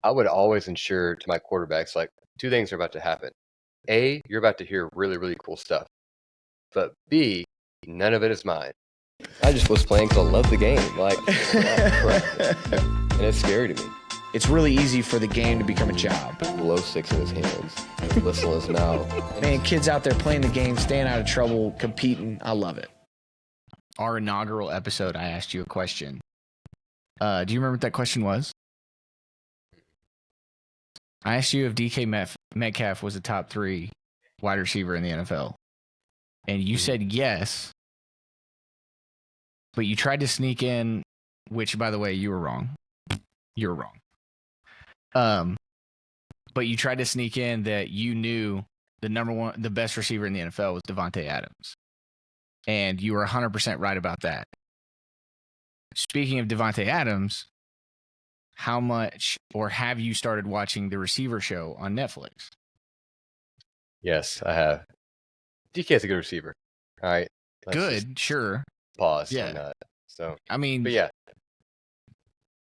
I would always ensure to my quarterbacks, like, two things are about to happen. A, you're about to hear really, really cool stuff. But B, none of it is mine. I just was playing because I love the game. Like, and it's scary to me. It's really easy for the game to become a job. Low six in his hands, whistle in his mouth. Man, kids out there playing the game, staying out of trouble, competing. I love it. Our inaugural episode, I asked you a question. Do you remember what that question was? I asked you if DK Metcalf was a top 3 wide receiver in the NFL. And you said yes. But you tried to sneak in, which, by the way, you were wrong. You were wrong. But you tried to sneak in that you knew the best receiver in the NFL was Davante Adams. And you were 100% right about that. Speaking of Davante Adams, how much or have you started watching the Receiver Show on Netflix? Yes, I have. DK is a good receiver. All right. Good, sure. Pause Yeah. on that. So, I mean, but yeah,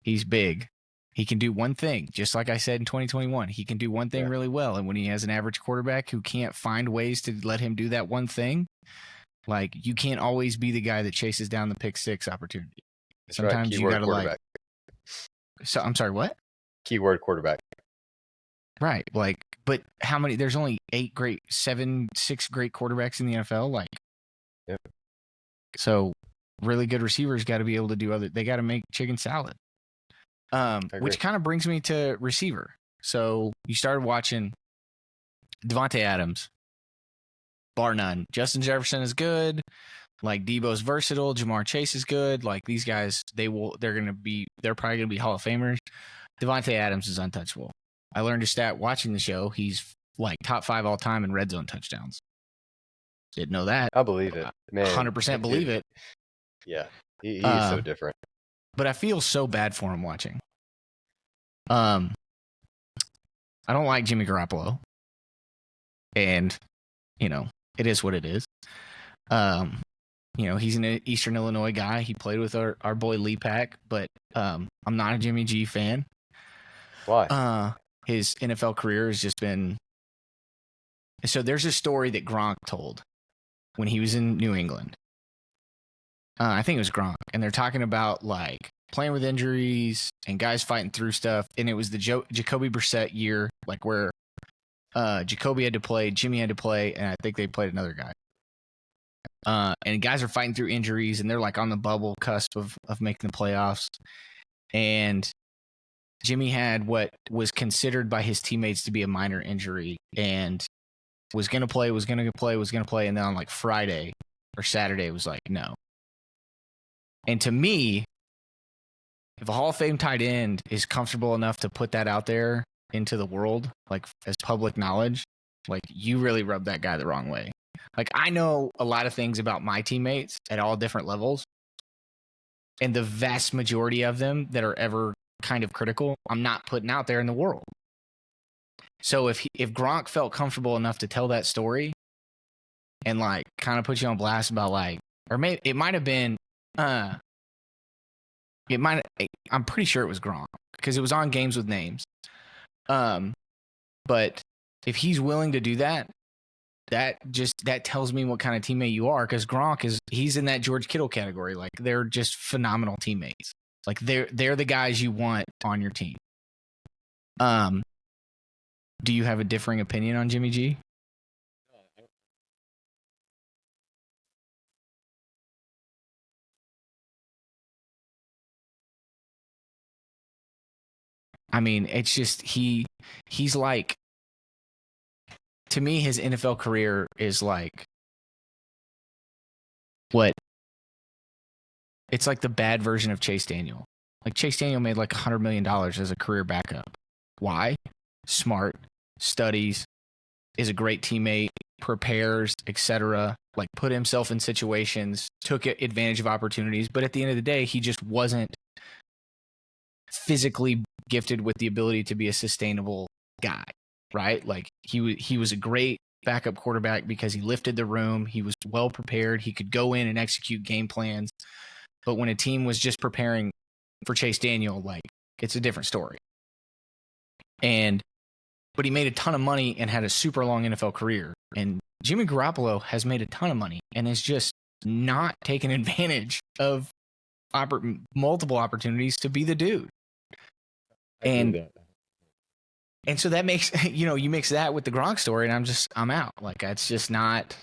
he's big. He can do one thing, just like I said in 2021. He can do one thing really well. And when he has an average quarterback who can't find ways to let him do that one thing, like, you can't always be the guy that chases down the pick 6 opportunity. that's Sometimes right. you got to like. So I'm sorry, what? Keyword quarterback. Right. Like, but how many? There's only 6 great quarterbacks in the NFL. Like, yep. So really good receivers got to be able to do they got to make chicken salad. Which kind of brings me to receiver. So you started watching Davante Adams, bar none. Justin Jefferson is good. Like, Debo's versatile. Jamar Chase is good. Like, these guys, they're probably gonna be Hall of Famers. Davante Adams is untouchable. I learned a stat watching the show. He's like top 5 all time in red zone touchdowns. Didn't know that. I believe it. Man, 100% believe it. Yeah, he is so different. But I feel so bad for him watching. I don't like Jimmy Garoppolo. And, it is what it is. He's an Eastern Illinois guy. He played with our boy Lee Pack, but I'm not a Jimmy G fan. Why? His NFL career has just been... So there's a story that Gronk told when he was in New England. I think it was Gronk. And they're talking about, like, playing with injuries and guys fighting through stuff. And it was the Jacoby Brissett year, like, where Jacoby had to play, Jimmy had to play, and I think they played another guy. And guys are fighting through injuries, and they're, like, on the bubble cusp of making the playoffs. And Jimmy had what was considered by his teammates to be a minor injury and was going to play. And then on, like, Friday or Saturday, it was like, no. And to me, if a Hall of Fame tight end is comfortable enough to put that out there into the world, like, as public knowledge, like, you really rub that guy the wrong way. Like, I know a lot of things about my teammates at all different levels, and the vast majority of them that are ever kind of critical, I'm not putting out there in the world. So if Gronk felt comfortable enough to tell that story and, like, kind of put you on blast about, like, or maybe it might have been, I'm pretty sure it was Gronk because it was on Games with Names. But if he's willing to do that, that tells me what kind of teammate you are, because Gronk he's in that George Kittle category. Like, they're just phenomenal teammates. Like, they're the guys you want on your team. Do you have a differing opinion on Jimmy G? I mean, it's just he's like, to me, his NFL career is like what? It's like the bad version of Chase Daniel. Like, Chase Daniel made like $100 million as a career backup. Why? Smart, studies, is a great teammate, prepares, etc. Like, put himself in situations, took advantage of opportunities. But at the end of the day, he just wasn't physically gifted with the ability to be a sustainable guy, right? Like, he was a great backup quarterback because he lifted the room. He was well prepared. He could go in and execute game plans. But when a team was just preparing for Chase Daniel, like, it's a different story. But he made a ton of money and had a super long NFL career. And Jimmy Garoppolo has made a ton of money and is just not taken advantage of multiple opportunities to be the dude. And so that makes, you mix that with the Gronk story, and I'm out. Like, it's just not,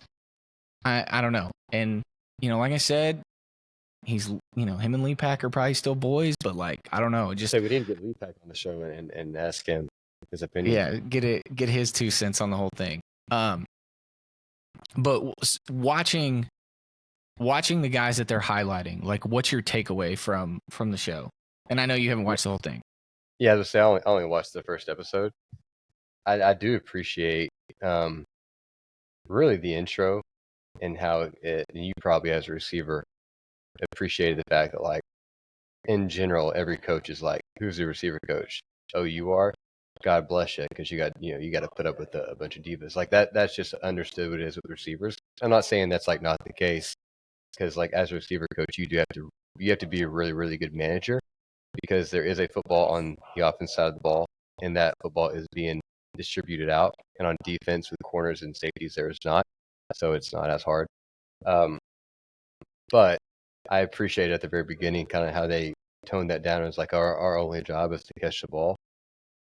I don't know. And, like I said, he's, him and Lee Pack are probably still boys, but like, I don't know. Just say we need to get Lee Pack on the show and ask him his opinion. Yeah, get his 2 cents on the whole thing. But watching the guys that they're highlighting, like, what's your takeaway from the show? And I know you haven't watched the whole thing. Yeah, I only watched the first episode. I do appreciate really the intro and how you probably as a receiver appreciated the fact that, like, in general, every coach is like, who's the receiver coach? Oh, you are? God bless you, because you got to put up with a bunch of divas. Like, that's just understood what it is with receivers. I'm not saying that's like not the case, because like as a receiver coach, you have to be a really, really good manager, because there is a football on the offense side of the ball, and that football is being distributed out. And on defense with corners and safeties, there is not. So it's not as hard. But I appreciate at the very beginning kind of how they toned that down. It was like our only job is to catch the ball.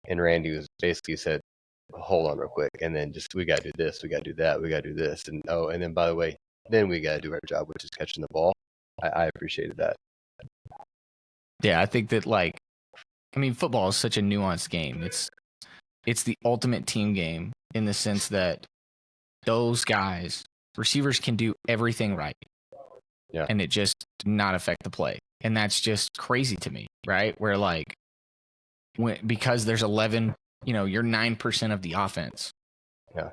And Randy was basically said, hold on real quick. And then just, we got to do this, we got to do that, we got to do this. And and then by the way, then we got to do our job, which is catching the ball. I appreciated that. Yeah, I think that, like, football is such a nuanced game. It's the ultimate team game in the sense that those guys, receivers, can do everything right. Yeah. And it just did not affect the play. And that's just crazy to me, right? Where, like, because there's 11, you're 9% of the offense,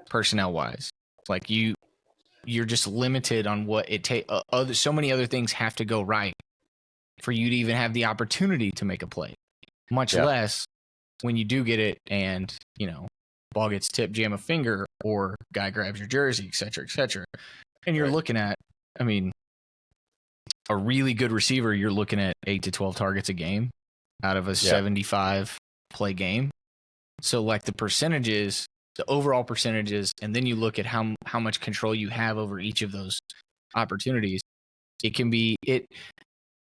personnel wise. Like, you're just limited on what it takes. So many other things have to go right for you to even have the opportunity to make a play, much less when you do get it and, ball gets tipped, jam a finger, or guy grabs your jersey, et cetera, et cetera. And you're looking at, a really good receiver, you're looking at 8 to 12 targets a game out of a 75 play game. So, like, the percentages, the overall percentages, and then you look at how much control you have over each of those opportunities.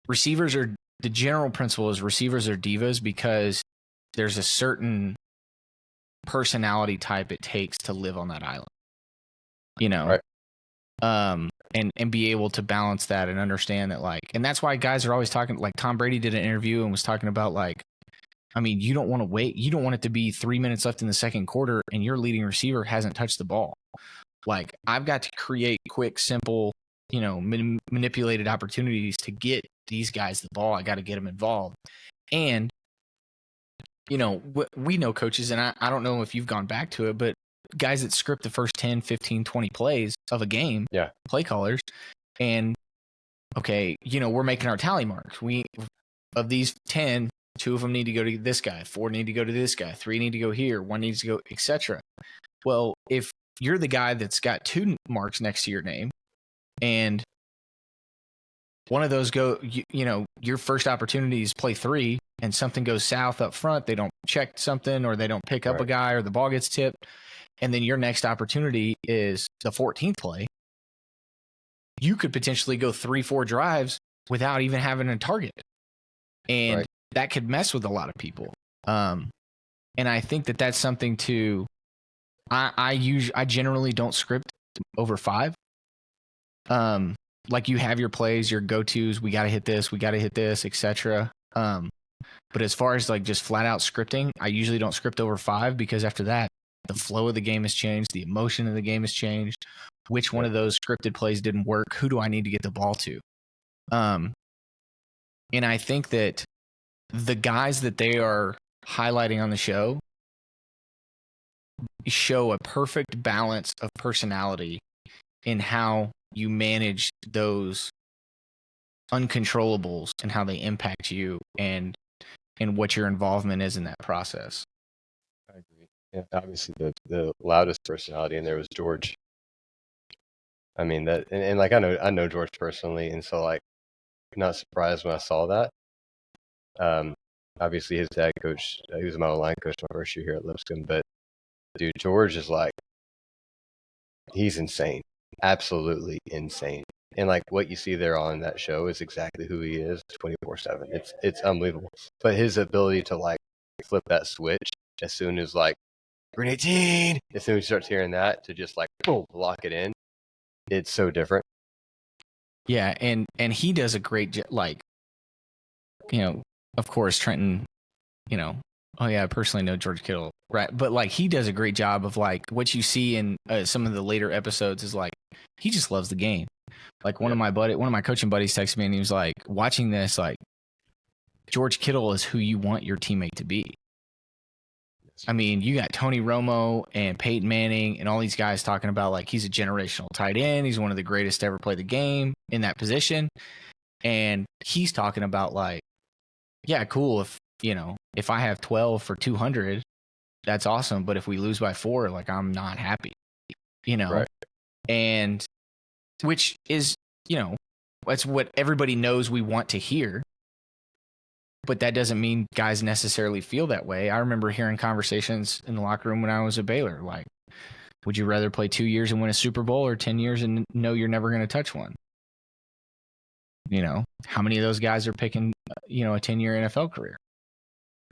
Receivers are, the general principle is receivers are divas because there's a certain personality type it takes to live on that island, and be able to balance that and understand that, like, and that's why guys are always talking, like, Tom Brady did an interview and was talking about, like, you don't want to wait. You don't want it to be 3 minutes left in the second quarter and your leading receiver hasn't touched the ball. Like, I've got to create quick, simple, manipulated opportunities to get these guys the ball. I got to get them involved. And, we know coaches, and I don't know if you've gone back to it, but guys that script the first 10, 15, 20 plays of a game, play callers, and, okay, we're making our tally marks. Of these 10, 2 of them need to go to this guy, 4 need to go to this guy, 3 need to go here, 1 needs to go, etc. Well, if you're the guy that's got 2 marks next to your name, and one of those your first opportunity is play 3, and something goes south up front, they don't check something, or they don't pick up a guy, or the ball gets tipped, and then your next opportunity is the 14th play, you could potentially go 3-4 drives without even having a target. And that could mess with a lot of people. And I think that that's something to, I generally don't script over 5. Like, you have your plays, your go-tos, we got to hit this, etc. But as far as, like, just flat out scripting, I usually don't script over 5, because after that, the flow of the game has changed, the emotion of the game has changed. Which one of those scripted plays didn't work? Who do I need to get the ball to? And I think that the guys that they are highlighting on the show a perfect balance of personality in how you manage those uncontrollables and how they impact you, and what your involvement is in that process. I agree. Yeah, obviously the loudest personality in there was George. That, and like, I know George personally, and so, like, not surprised when I saw that. obviously his dad coach, he was my line coach my first year here at Lipscomb, but dude, George is like, he's insane, absolutely insane. And like what you see there on that show is exactly who he is 24/7. It's unbelievable. But his ability to like flip that switch as soon as like green 18, as soon as he starts hearing that, to just like boom, lock it in. It's so different. Yeah, and he does a great job. Like, of course, Trenton. Oh yeah, I personally know George Kittle, right? But like, he does a great job of like what you see in some of the later episodes is like he just loves the game. Like one of my coaching buddies texted me and he was like, watching this, like George Kittle is who you want your teammate to be. I mean, you got Tony Romo and Peyton Manning and all these guys talking about like he's a generational tight end. He's one of the greatest to ever play the game in that position. And he's talking about like, yeah, cool. If I have 12 for 200, that's awesome. But if we lose by 4, like I'm not happy, Right. and which is, that's what everybody knows we want to hear. But that doesn't mean guys necessarily feel that way. I remember hearing conversations in the locker room when I was at Baylor, like, would you rather play 2 years and win a Super Bowl or 10 years and know you're never going to touch one? How many of those guys are picking, a 10-year NFL career?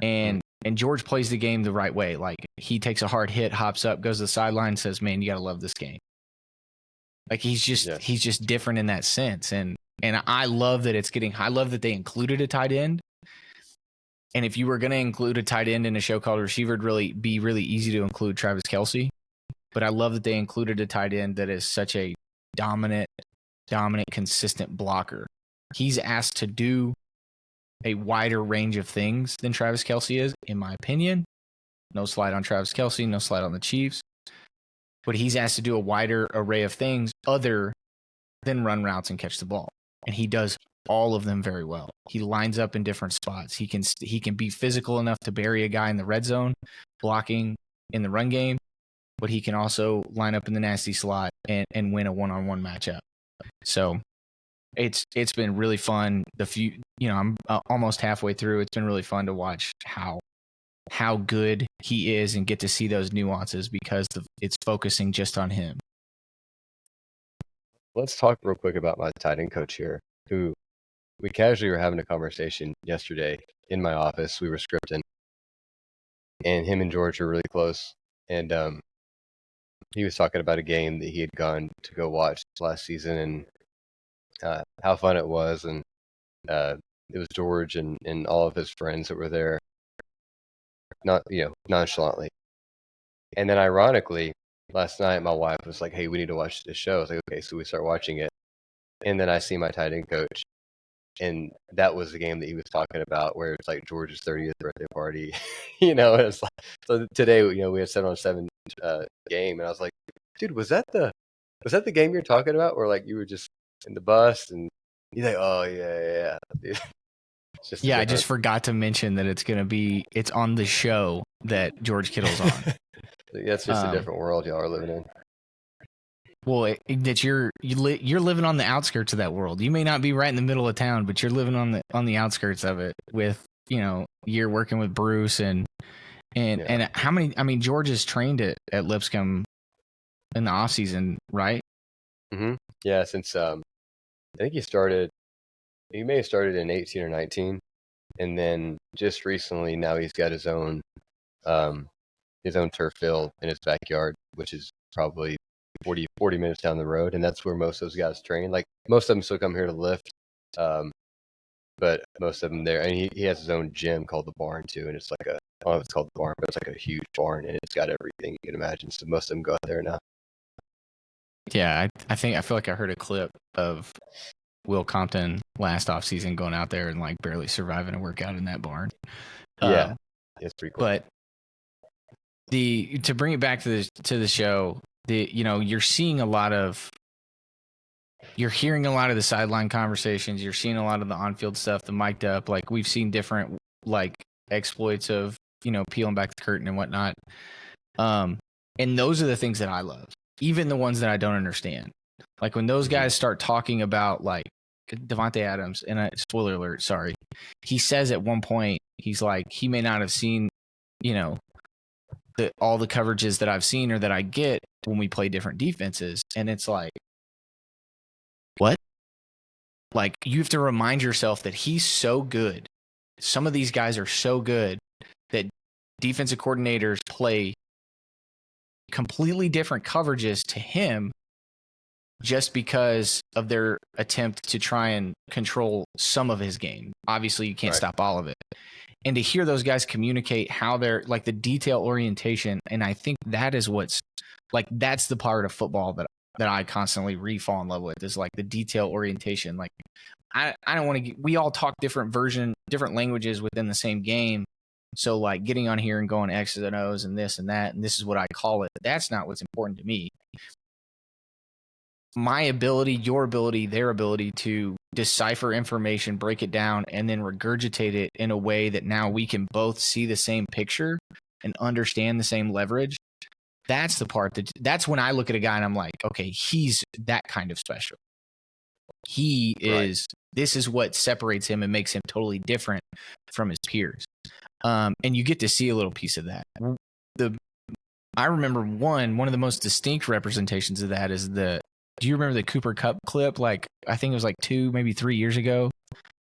And George plays the game the right way. Like he takes a hard hit, hops up, goes to the sideline, says, man, you got to love this game. Like he's just different in that sense. And I love that I love that they included a tight end. And if you were going to include a tight end in a show called Receiver, it'd be really easy to include Travis Kelce. But I love that they included a tight end that is such a dominant, consistent blocker. He's asked to do a wider range of things than Travis Kelce is, in my opinion. No slight on Travis Kelce, no slight on the Chiefs. But he's asked to do a wider array of things other than run routes and catch the ball. And he does all of them very well. He lines up in different spots. He can be physical enough to bury a guy in the red zone, blocking in the run game, but he can also line up in the nasty slot and win a one-on-one matchup. So it's been really fun. I'm almost halfway through. It's been really fun to watch how good he is and get to see those nuances because it's focusing just on him. Let's talk real quick about my tight end coach here, who we casually were having a conversation yesterday in my office. We were scripting, and him and George are really close. And he was talking about a game that he had gone to go watch last season and how fun it was. And it was George and all of his friends that were there, not nonchalantly. And then ironically, last night my wife was like, "Hey, we need to watch this show." I was like, "Okay," so we start watching it, and then I see my tight end coach. And that was the game that he was talking about, where it's like George's 30th birthday party, and it's like, so today, we had 7-on-7 game, and I was like, dude, was that the game you're talking about, where like you were just in the bus, and he's like, oh yeah, dude. I just forgot to mention that it's on the show that George Kittle's on. That's just a different world y'all are living in. Well, that you're living on the outskirts of that world. You may not be right in the middle of town, but you're living on the outskirts of it with, you're working with Bruce and how many, I mean, George is trained at Lipscomb in the off season, right? Mm-hmm. Yeah. Since, I think he may have started in 18 or 19. And then just recently, now he's got his own turf field in his backyard, which is probably 40 minutes down the road, and that's where most of those guys train. Like most of them still come here to lift, but most of them there, and he has his own gym called the Barn too, and it's like I don't know if it's called the Barn, but it's like a huge barn, and it's got everything you can imagine. So most of them go out there now. Yeah, I feel like I heard a clip of Will Compton last offseason going out there and like barely surviving a workout in that barn. Yeah, it's pretty cool. But to bring it back to the show, you're hearing a lot of the sideline conversations. You're seeing a lot of the on-field stuff, the mic'd up. Like we've seen different like exploits of peeling back the curtain and whatnot. And those are the things that I love, even the ones that I don't understand. Like when those guys start talking about like Devontae Adams, and spoiler alert, sorry, he says at one point, he's like, he may not have seen, all the coverages that I've seen or that I get when we play different defenses. And it's like, what? Like, you have to remind yourself that he's so good. Some of these guys are so good that defensive coordinators play completely different coverages to him just because of their attempt to try and control some of his game. Obviously, you can't stop all of it. And to hear those guys communicate how they're like the detail orientation, and I think that is what's like, that's the part of football that I constantly fall in love with, is like the detail orientation. Like, I don't want to we all talk different languages within the same game. So like getting on here and going X's and O's and this and that, and this is what I call it. That's not what's important to me. My ability, your ability, their ability to decipher information, break it down, and then regurgitate it in a way that now we can both see the same picture and understand the same leverage. That's the part that's when I look at a guy and I'm like, okay, he's that kind of special. He is, this is what separates him and makes him totally different from his peers. And you get to see a little piece of that. I remember one of the most distinct representations of that is do you remember the Cooper Kupp clip? Like, I think it was like 2, maybe 3 years ago.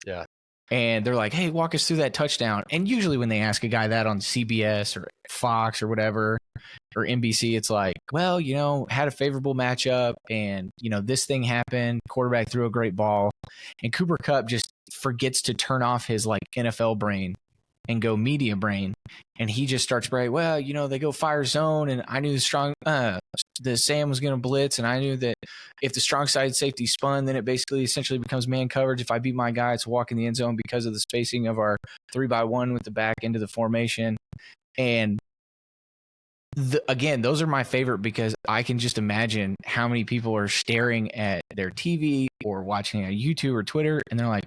Yeah. And they're like, hey, walk us through that touchdown. And usually when they ask a guy that on CBS or Fox or whatever, or NBC, it's like, well, had a favorable matchup and, this thing happened. Quarterback threw a great ball. And Cooper Kupp just forgets to turn off his like NFL brain and go media brain. And he just starts bragging, well, they go fire zone. And I knew the Sam was going to blitz. And I knew that if the strong side safety spun, then it basically essentially becomes man coverage. If I beat my guy, it's walk in the end zone because of the spacing of our 3-by-1 with the back into the formation. And again, those are my favorite because I can just imagine how many people are staring at their TV or watching on YouTube or Twitter. And they're like,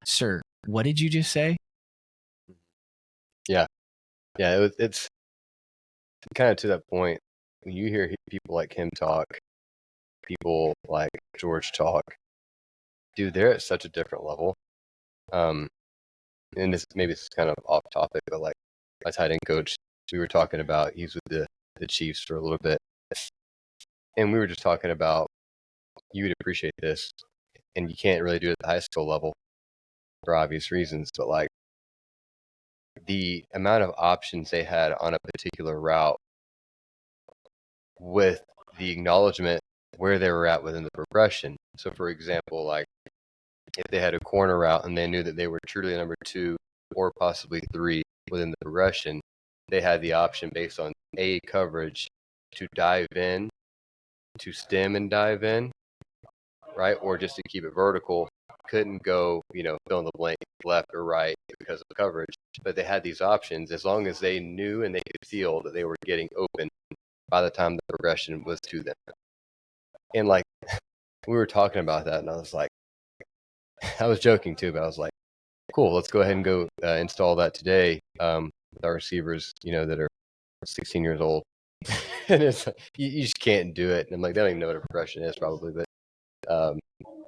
sir, what did you just say? Yeah. It's kind of to that point when you hear people like him talk, people like George talk, dude, they're at such a different level. And this is kind of off topic, but like my tight end coach, we were talking about, he's with the Chiefs for a little bit, and we were just talking about, you would appreciate this, and you can't really do it at the high school level for obvious reasons, but like the amount of options they had on a particular route with the acknowledgement where they were at within the progression. So for example, like if they had a corner route and they knew that they were truly number 2 or possibly 3 within the progression, they had the option based on A, coverage, to dive in, to stem and dive in, right? Or just to keep it vertical. Couldn't go, fill in the blank left or right because of coverage. But they had these options as long as they knew and they could feel that they were getting open by the time the progression was to them. And like, we were talking about that, and I was like, I was joking too, but I was like, cool, let's go ahead and go install that today with our receivers, that are 16 years old. And it's like, you just can't do it. And I'm like, they don't even know what a progression is probably, but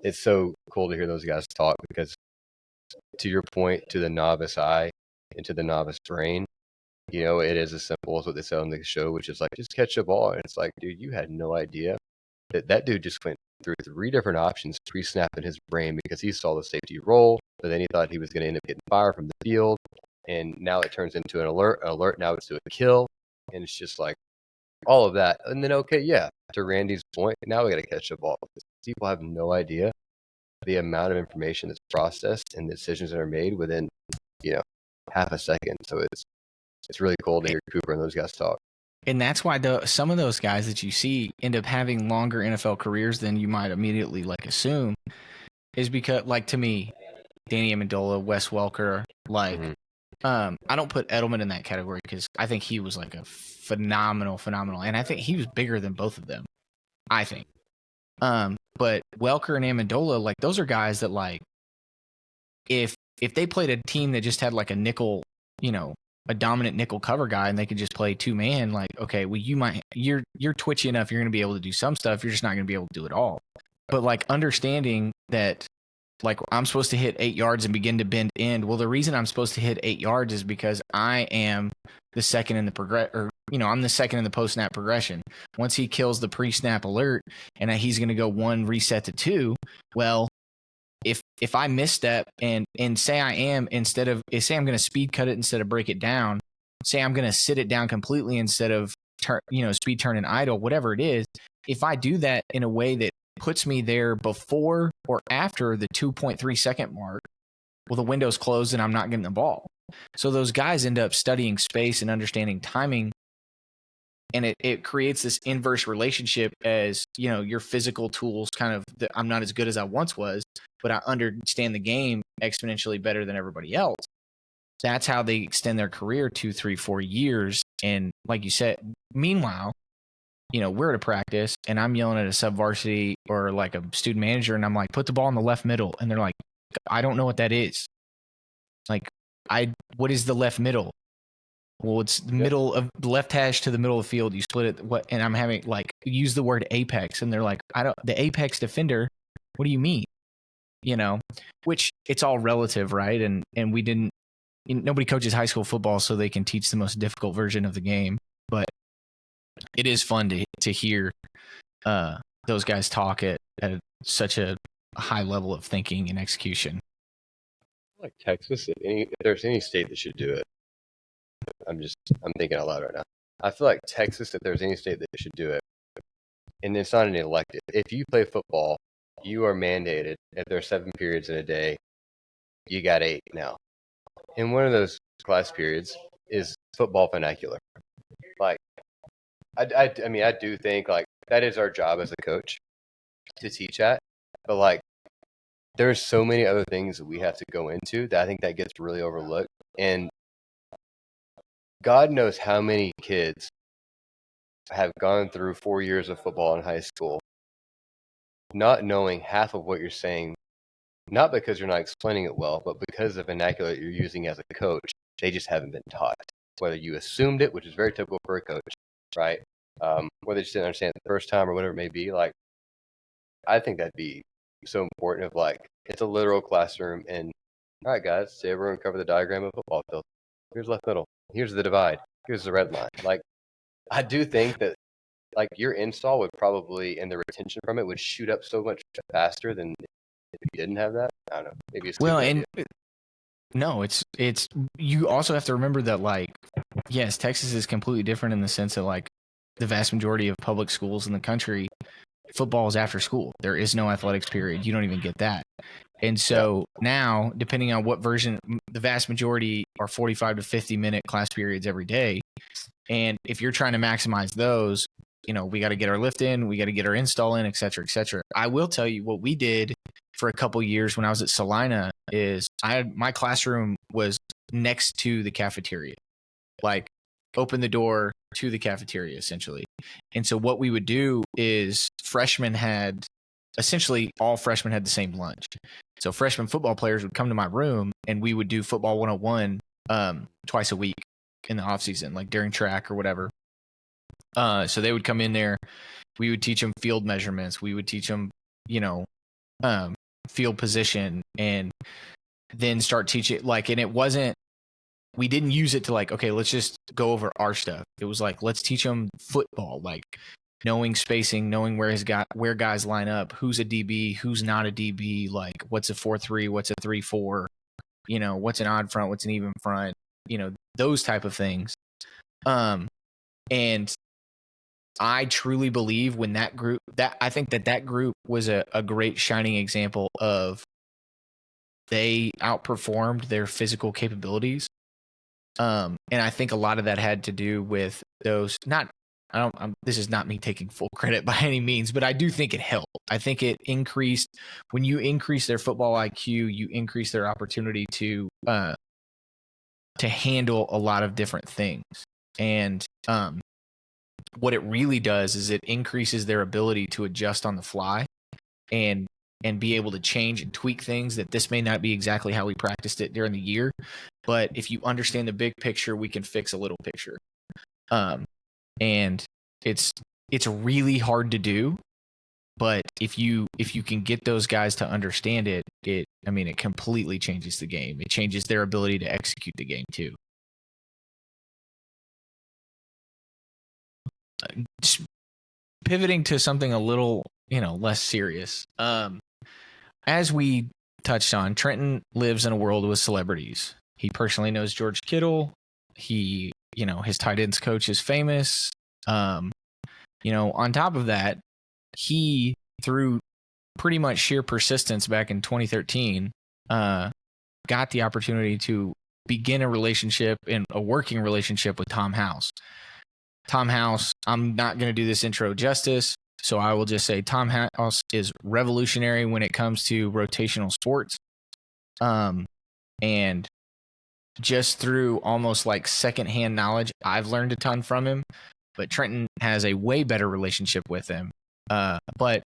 it's so cool to hear those guys talk because, to your point, to the novice eye and to the novice brain, it is as simple as what they said on the show, which is like, just catch the ball. And it's like, dude, you had no idea that dude just went through 3 different options pre-snap in his brain because he saw the safety roll, but then he thought he was going to end up getting fired from the field. And now it turns into an alert. Now it's to a kill. And it's just like all of that. And then, okay, yeah, to Randy's point, now we got to catch the ball. People have no idea the amount of information that's processed and the decisions that are made within, half a second. So it's really cool to hear Cooper and those guys talk. And that's why some of those guys that you see end up having longer NFL careers than you might immediately like assume, is because, like, to me, Danny Amendola, Wes Welker, like, I don't put Edelman in that category because I think he was like a phenomenal, and I think he was bigger than both of them, I think. But Welker and Amendola, like, those are guys that, like, if they played a team that just had like a nickel, a dominant nickel cover guy, and they could just play 2-man, like, okay, well, you're twitchy enough, you're going to be able to do some stuff, you're just not going to be able to do it all. But like understanding that like I'm supposed to hit 8 yards and begin to bend end. Well, the reason I'm supposed to hit 8 yards is because I am the second in the I'm the second in the post snap progression. Once he kills the pre snap alert and he's going to go 1 reset to 2, well, if I misstep and say I'm going to speed cut it instead of break it down, say I'm going to sit it down completely instead of speed turn and idle, whatever it is, if I do that in a way that puts me there before or after the 2.3 second mark, well, the window's closed and I'm not getting the ball. So those guys end up studying space and understanding timing, and it creates this inverse relationship as, your physical tools kind of, I'm not as good as I once was, but I understand the game exponentially better than everybody else. That's how they extend their career 2, 3, 4 years. And like you said, meanwhile, we're at a practice and I'm yelling at a sub varsity or like a student manager and I'm like, put the ball in the left middle. And they're like, I don't know what that is. Like, what is the left middle? Well, it's the middle of the left hash to the middle of the field. You split it. And I'm having use the word apex. And they're like, the apex defender. What do you mean? Which it's all relative, right? And nobody coaches high school football so they can teach the most difficult version of the game. But it is fun to hear those guys talk at such a high level of thinking and execution. Like Texas, if there's any state that should do it, I'm thinking out loud right now. I feel like Texas, if there's any state that should do it, and it's not an elective. If you play football, you are mandated. If there are 7 periods in a day, you got 8 now. And one of those class periods is football vernacular. Like, I mean, I do think like that is our job as a coach to teach that, but like, there's so many other things that we have to go into that I think that gets really overlooked. And God knows how many kids have gone through 4 years of football in high school, not knowing half of what you're saying, not because you're not explaining it well, but because of vernacular that you're using as a coach. They just haven't been taught. Whether you assumed it, which is very typical for a coach, right? Whether they just didn't understand it the first time or whatever it may be. Like, I think that'd be so important. Of like, it's a literal classroom, and all right, guys, say everyone cover the diagram of a football field. Here's left middle. Here's the divide. Here's the red line. Like, I do think that like your install would probably, and the retention from it would shoot up so much faster than if you didn't have that. I don't know. Maybe it's well, and no, it's you also have to remember that like, yes, Texas is completely different in the sense that like the vast majority of public schools in the country, football is after school. There is no athletics period. You don't even get that. And so now, depending on what version, the vast majority are 45 to 50 minute class periods every day. And if you're trying to maximize those, we got to get our lift in, we got to get our install in, et cetera, et cetera. I will tell you what we did for a couple years when I was at Salina is my classroom was next to the cafeteria, like open the door to the cafeteria essentially. And so what we would do is essentially all freshmen had the same lunch. So freshman football players would come to my room and we would do football 101 twice a week in the off season, like during track or whatever. So they would come in there. We would teach them field measurements. We would teach them, field position, and then start teaching we didn't use it to like, okay, let's just go over our stuff. It was like, let's teach them football, like knowing spacing, knowing where guys line up, who's a DB, who's not a DB, like what's a 4-3, what's a 3-4, what's an odd front, what's an even front, those type of things. And I truly believe when I think that group was a great shining example of they outperformed their physical capabilities. And I think a lot of that had to do with those, this is not me taking full credit by any means, but I do think it helped. I think it increased, when you increase their football IQ, you increase their opportunity to handle a lot of different things. And, what it really does is it increases their ability to adjust on the fly and be able to change and tweak things that this may not be exactly how we practiced it during the year. But if you understand the big picture, we can fix a little picture. And it's really hard to do. But if you can get those guys to understand it, it completely changes the game. It changes their ability to execute the game too. Just pivoting to something a little, less serious. As we touched on, Trenton lives in a world with celebrities. He personally knows George Kittle. He, his tight ends coach is famous. On top of that, he, through pretty much sheer persistence back in 2013, got the opportunity to begin a working relationship with Tom House. Tom House, I'm not going to do this intro justice, so I will just say Tom House is revolutionary when it comes to rotational sports. And just through almost like secondhand knowledge, I've learned a ton from him, but Trenton has a way better relationship with him. But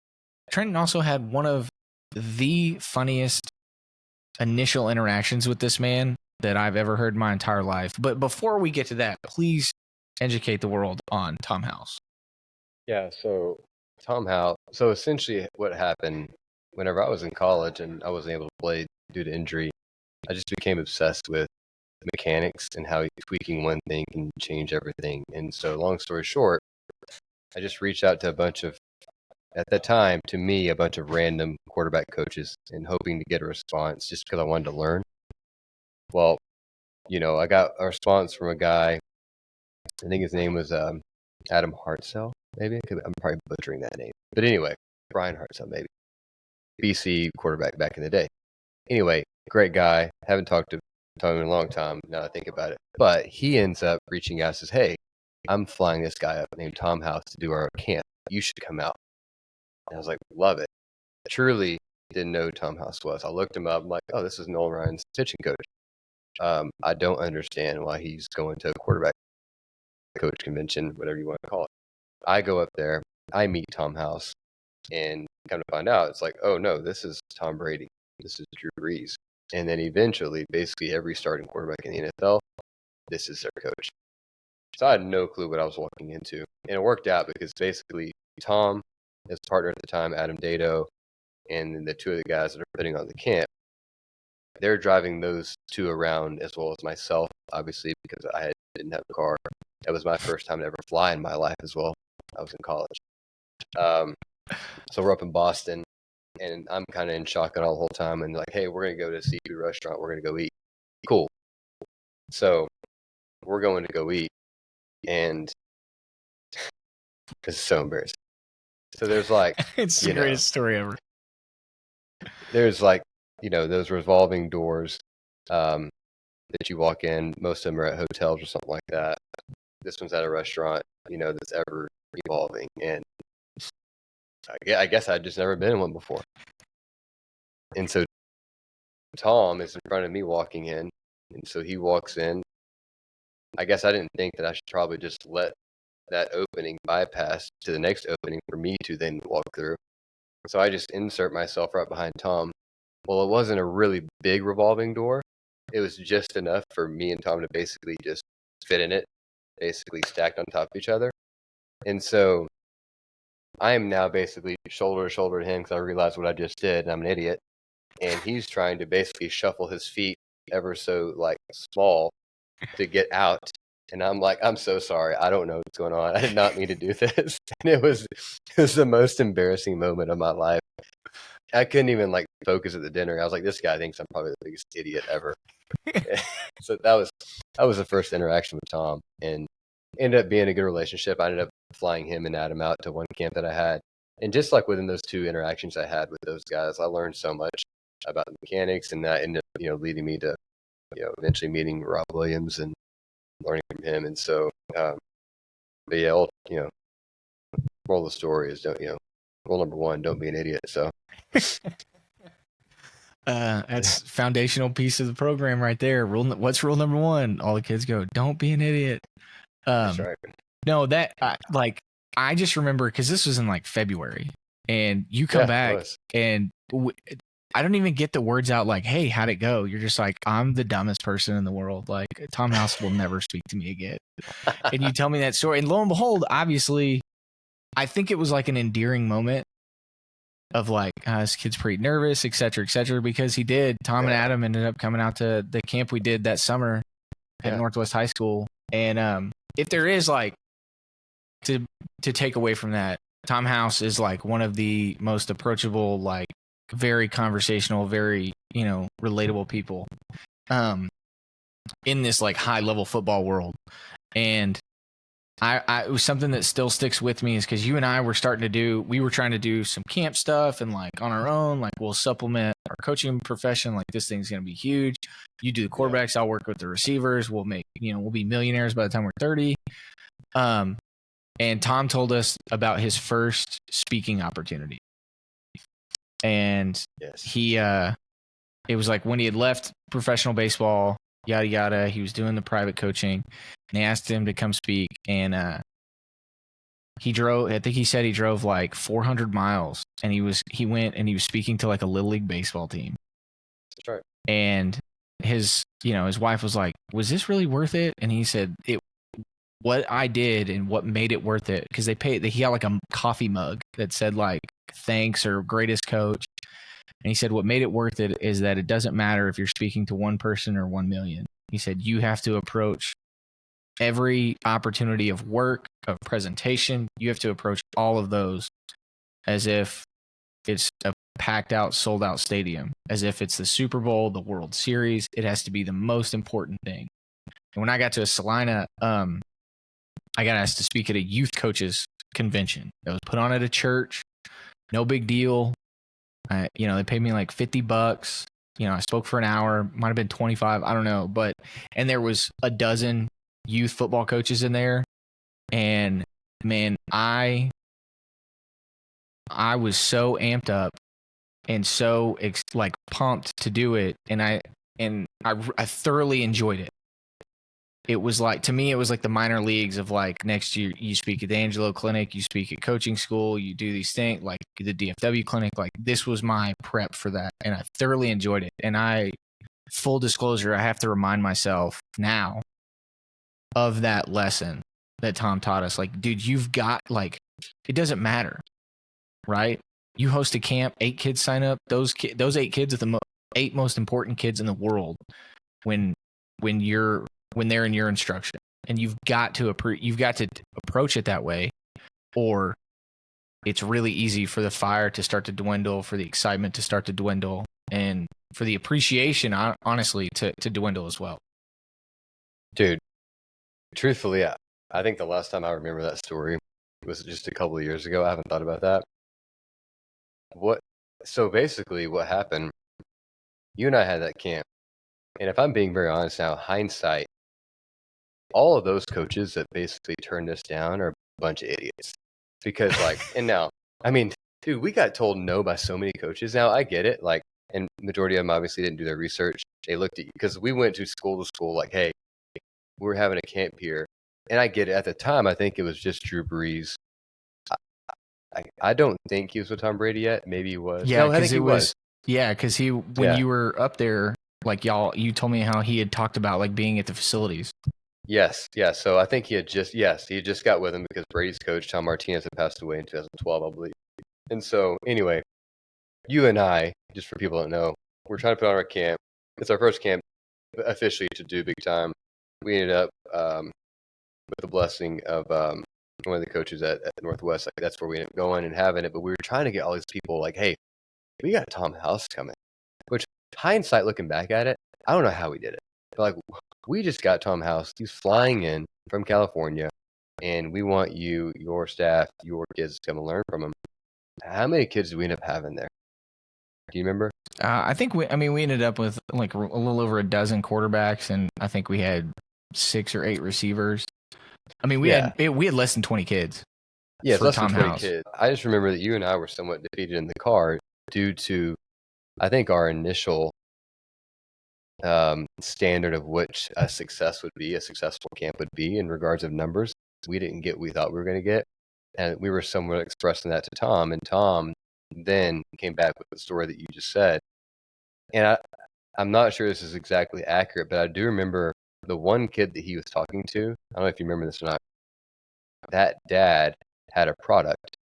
Trenton also had one of the funniest initial interactions with this man that I've ever heard in my entire life. But before we get to that, please educate the world on Tom House. Yeah, so Tom House. So essentially, what happened whenever I was in college and I wasn't able to play due to injury, I just became obsessed with mechanics and how tweaking one thing can change everything. And so, long story short, I just reached out to a bunch of, at that time, to me, a bunch of random quarterback coaches and hoping to get a response just because I wanted to learn. Well, I got a response from a guy. I think his name was Adam Hartzell, maybe. I'm probably butchering that name. But anyway, Brian Hartzell, maybe. BC quarterback back in the day. Anyway, great guy. Haven't talked to him in a long time now that I think about it. But he ends up reaching out and says, hey, I'm flying this guy up named Tom House to do our camp. You should come out. And I was like, love it. Truly didn't know who Tom House was. I looked him up. I'm like, oh, this is Nolan Ryan's pitching coach. I don't understand why he's going to a quarterback coach convention, whatever you want to call it. I go up there. I meet Tom House. And come to find out, it's like, oh, no, this is Tom Brady. This is Drew Brees. And then eventually, basically every starting quarterback in the NFL, this is their coach. So I had no clue what I was walking into. And it worked out because basically Tom, his partner at the time, Adam Dado, and then the two of the guys that are putting on the camp, they're driving those two around as well as myself, obviously, because I didn't have a car. That was my first time to ever fly in my life as well. I was in college. So we're up in Boston, and I'm kind of in shock all the whole time. And like, hey, we're going to go to a seafood restaurant. We're going to go eat. Cool. So we're going to go eat. And this is so embarrassing. So there's like, it's the greatest story ever. There's like, those revolving doors that you walk in. Most of them are at hotels or something like that. This one's at a restaurant, that's ever evolving. And I guess I'd just never been in one before. And so Tom is in front of me walking in. And so he walks in. I guess I didn't think that I should probably just let that opening bypass to the next opening for me to then walk through. So I just insert myself right behind Tom. Well, it wasn't a really big revolving door. It was just enough for me and Tom to basically just fit in it, basically stacked on top of each other. And so I am now basically shoulder to shoulder to him because I realized what I just did, and I'm an idiot. And he's trying to basically shuffle his feet ever so small to get out. And I'm like, I'm so sorry. I don't know what's going on. I did not mean to do this. And it was the most embarrassing moment of my life. I couldn't even focus at the dinner. I was like, this guy thinks I'm probably the biggest idiot ever. So that was the first interaction with Tom, and ended up being a good relationship. I ended up flying him and Adam out to one camp that I had. And just within those two interactions I had with those guys, I learned so much about the mechanics, and that ended up, leading me to, eventually meeting Rob Williams and learning from him. And so, but yeah, moral of the story is rule number one, don't be an idiot. So that's foundational piece of the program right there. What's rule number one? All the kids go, don't be an idiot. That's right. No, that I just remember because this was in February, and you come back and I don't even get the words out hey, how'd it go? You're just like, I'm the dumbest person in the world. Tom House will never speak to me again. And you tell me that story, and lo and behold, obviously, I think it was an endearing moment of like, this kid's pretty nervous, et cetera, because he did. Tom and Adam ended up coming out to the camp we did that summer at Northwest High School. And if there is like to take away from that, Tom House is like one of the most approachable, like very conversational, very, you know, relatable people in this like high level football world. And it was something that still sticks with me is because you and I were we were trying to do some camp stuff and like on our own, like we'll supplement our coaching profession. Like this thing's going to be huge. You do the quarterbacks, I'll work with the receivers. We'll be millionaires by the time we're 30. And Tom told us about his first speaking opportunity. And it was like when he had left professional baseball, yada, yada, he was doing the private coaching, and they asked him to come speak. And I think he said he drove like 400 miles, and he went and he was speaking to like a Little League baseball team. That's right. And his wife was like, was this really worth it? And he said, what I did and what made it worth it, because he got like a coffee mug that said like thanks or greatest coach. And he said what made it worth it is that it doesn't matter if you're speaking to one person or 1 million. He said you have to approach every opportunity of work, of presentation. You have to approach all of those as if it's a packed out, sold out stadium, as if it's the Super Bowl, the World Series. It has to be the most important thing. And when I got to Salina, I got asked to speak at a youth coaches convention that was put on at a church. No big deal. They paid me like $50. I spoke for an hour, might have been 25. I don't know. And there was a dozen youth football coaches in there. And man, I was so amped up and so like pumped to do it. And I thoroughly enjoyed it. It was like, to me, it was like the minor leagues of like next year you speak at the Angelo Clinic, you speak at coaching school, you do these things like the DFW clinic. Like this was my prep for that. And I thoroughly enjoyed it. And full disclosure, I have to remind myself now of that lesson that Tom taught us. Like, dude, you've got like, it doesn't matter, right? You host a camp, 8 kids sign up. Those 8 kids are the 8 most important kids in the world when they're in your instruction, and you've got to approach it that way, or it's really easy for the fire to start to dwindle, for the excitement to start to dwindle, and for the appreciation, honestly, to dwindle as well. Dude, truthfully, I think the last time I remember that story was just a couple of years ago. I haven't thought about that. So basically what happened, you and I had that camp, and if I'm being very honest now, hindsight, all of those coaches that basically turned us down are a bunch of idiots. Because and now, I mean, dude, we got told no by so many coaches. Now I get it. Like, and majority of them obviously didn't do their research. They looked at you because we went to school like, hey, we're having a camp here. And I get it. At the time, I think it was just Drew Brees. I don't think he was with Tom Brady yet. Maybe he was. Yeah, no, I think he was. Yeah, because when you were up there, like you told me how he had talked about like being at the facilities. Yes, yeah. So I think he had just got with him because Brady's coach, Tom Martinez, had passed away in 2012, I believe. And so anyway, you and I, just for people that don't know, we're trying to put on our camp. It's our first camp officially to do big time. We ended up with the blessing of one of the coaches at Northwest. Like that's where we ended up going and having it. But we were trying to get all these people like, hey, we got Tom House coming. Which hindsight, looking back at it, I don't know how we did it. But like, we just got Tom House. He's flying in from California, and we want you, your staff, your kids to come and learn from him. How many kids did we end up having there? Do you remember? I think we ended up with like a little over a dozen quarterbacks, and I think we had 6 or 8 receivers. I mean, we had less than 20 kids. Yeah, for less Tom than 20 House. kids. I just remember that you and I were somewhat defeated in the car due to, I think, our initial standard of which a successful camp would be in regards of numbers. We didn't get what we thought we were going to get, and we were somewhat expressing that to Tom, and Tom then came back with the story that you just said. And I'm not sure this is exactly accurate, but I do remember the one kid that he was talking to. I don't know if you remember this or not. That dad had a product.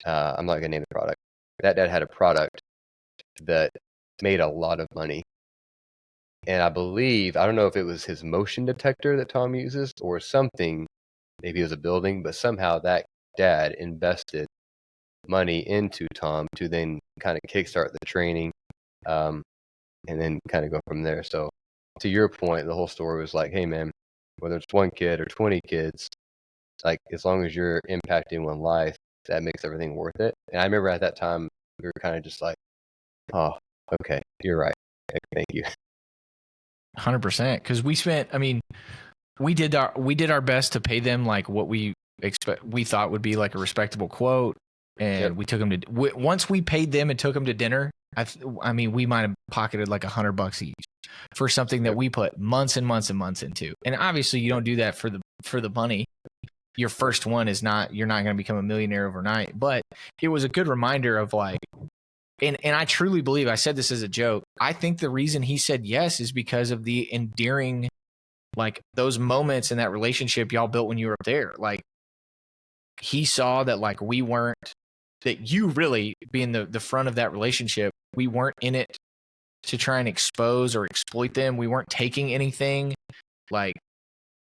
I'm not going to name the product, that dad had a product that made a lot of money. And I believe, I don't know if it was his motion detector that Tom uses or something, maybe it was a building, but somehow that dad invested money into Tom to then kind of kickstart the training, and then kind of go from there. So to your point, the whole story was like, hey man, whether it's one kid or 20 kids, like as long as you're impacting one life, that makes everything worth it. And I remember at that time, we were kind of just like, oh, okay, you're right. Okay, thank you. 100%. Because we spent, I mean, we did our best to pay them like what we thought would be like a respectable quote, and we took them to once we paid them and took them to dinner. I mean, we might have pocketed like $100 each for something that we put months and months and months into. And obviously, you don't do that for the money. Your first one is not, you're not going to become a millionaire overnight. But it was a good reminder of like, and I truly believe, I said this as a joke, I think the reason he said yes is because of the endearing, like those moments in that relationship y'all built when you were up there. Like he saw that like we weren't, that you really being the front of that relationship, we weren't in it to try and expose or exploit them. We weren't taking anything. Like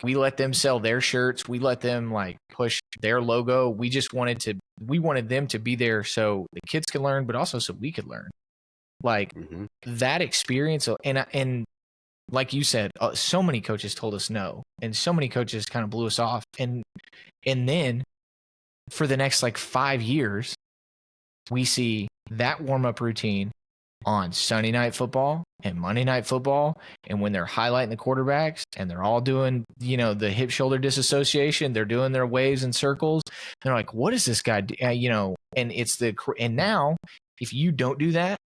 we let them sell their shirts. We let them like push their logo. We wanted them to be there so the kids could learn, but also so we could learn. Like that experience. And like you said, so many coaches told us no, and so many coaches kind of blew us off. And then for the next like 5 years, we see that warm-up routine on Sunday Night Football and Monday Night Football. And when they're highlighting the quarterbacks and they're all doing, the hip shoulder disassociation, they're doing their waves and circles. They're like, what is this guy do? And now if you don't do that,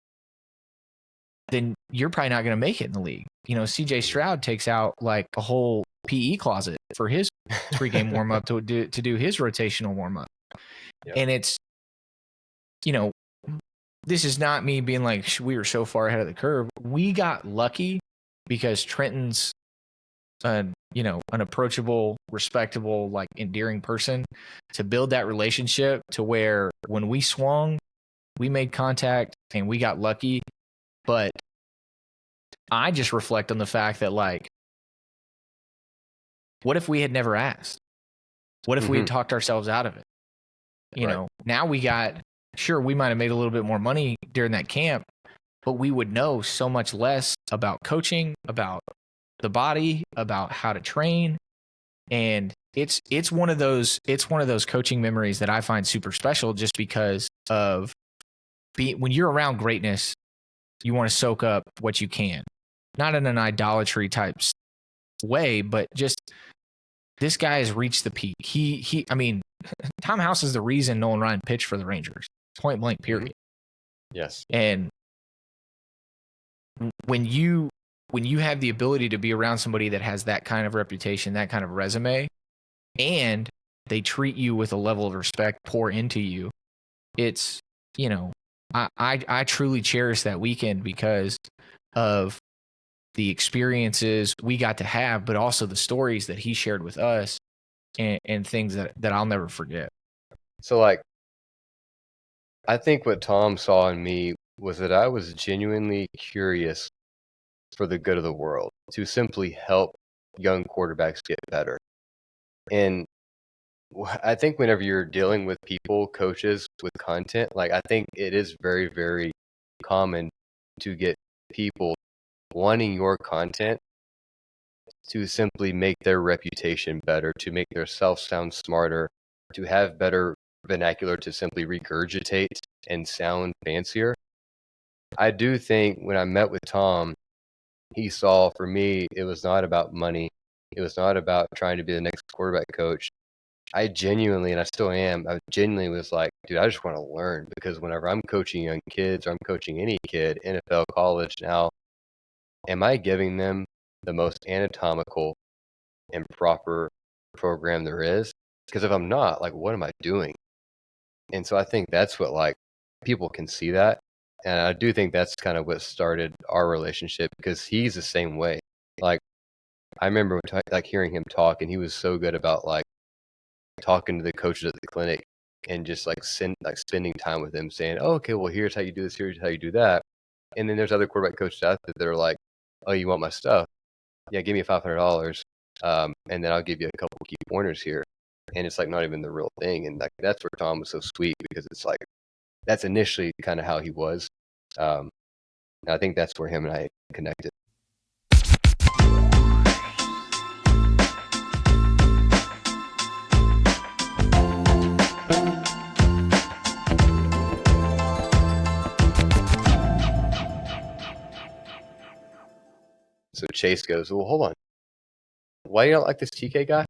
then you're probably not going to make it in the league. CJ Stroud takes out like a whole PE closet for his pregame warm up to do his rotational warm up. Yep. And it's, this is not me being like, we were so far ahead of the curve. We got lucky because Trenton's, an approachable, respectable, like endearing person to build that relationship to where when we swung, we made contact and we got lucky. But I just reflect on the fact that, like, what if we had never asked? What if we had talked ourselves out of it? Now we we might have made a little bit more money during that camp, but we would know so much less about coaching, about the body, about how to train. And it's one of those coaching memories that I find super special just because of when you're around greatness, you want to soak up what you can. Not in an idolatry type way, but just this guy has reached the peak. I mean, Tom House is the reason Nolan Ryan pitched for the Rangers. Point blank, period. Yes. And when you have the ability to be around somebody that has that kind of reputation, that kind of resume, and they treat you with a level of respect, pour into you, it's, I truly cherish that weekend because of the experiences we got to have, but also the stories that he shared with us and things that I'll never forget. So, like, I think what Tom saw in me was that I was genuinely curious for the good of the world, to simply help young quarterbacks get better. And I think whenever you're dealing with people, coaches with content, like I think it is very, very common to get people wanting your content to simply make their reputation better, to make themselves sound smarter, to have better vernacular to simply regurgitate and sound fancier. I do think when I met with Tom, he saw for me, it was not about money. It was not about trying to be the next quarterback coach. I genuinely, and I still am, I genuinely was like, dude, I just want to learn because whenever I'm coaching young kids or I'm coaching any kid, NFL, college now, am I giving them the most anatomical and proper program there is? Because if I'm not, like, what am I doing? And so I think that's what, like, people can see that. And I do think that's kind of what started our relationship because he's the same way. Like, I remember like hearing him talk and he was so good about like talking to the coaches at the clinic and just like spending time with him, saying, "Oh, okay, well, here's how you do this, here's how you do that." And then there's other quarterback coaches out there that are like, "Oh, you want my stuff? Yeah, give me $500, and then I'll give you a couple key pointers here." And it's like not even the real thing. And like that's where Tom was so sweet, because it's like that's initially kind of how he was. And I think that's where him and I connected. So Chase goes, "Well, hold on. Why do you not like this TK guy?"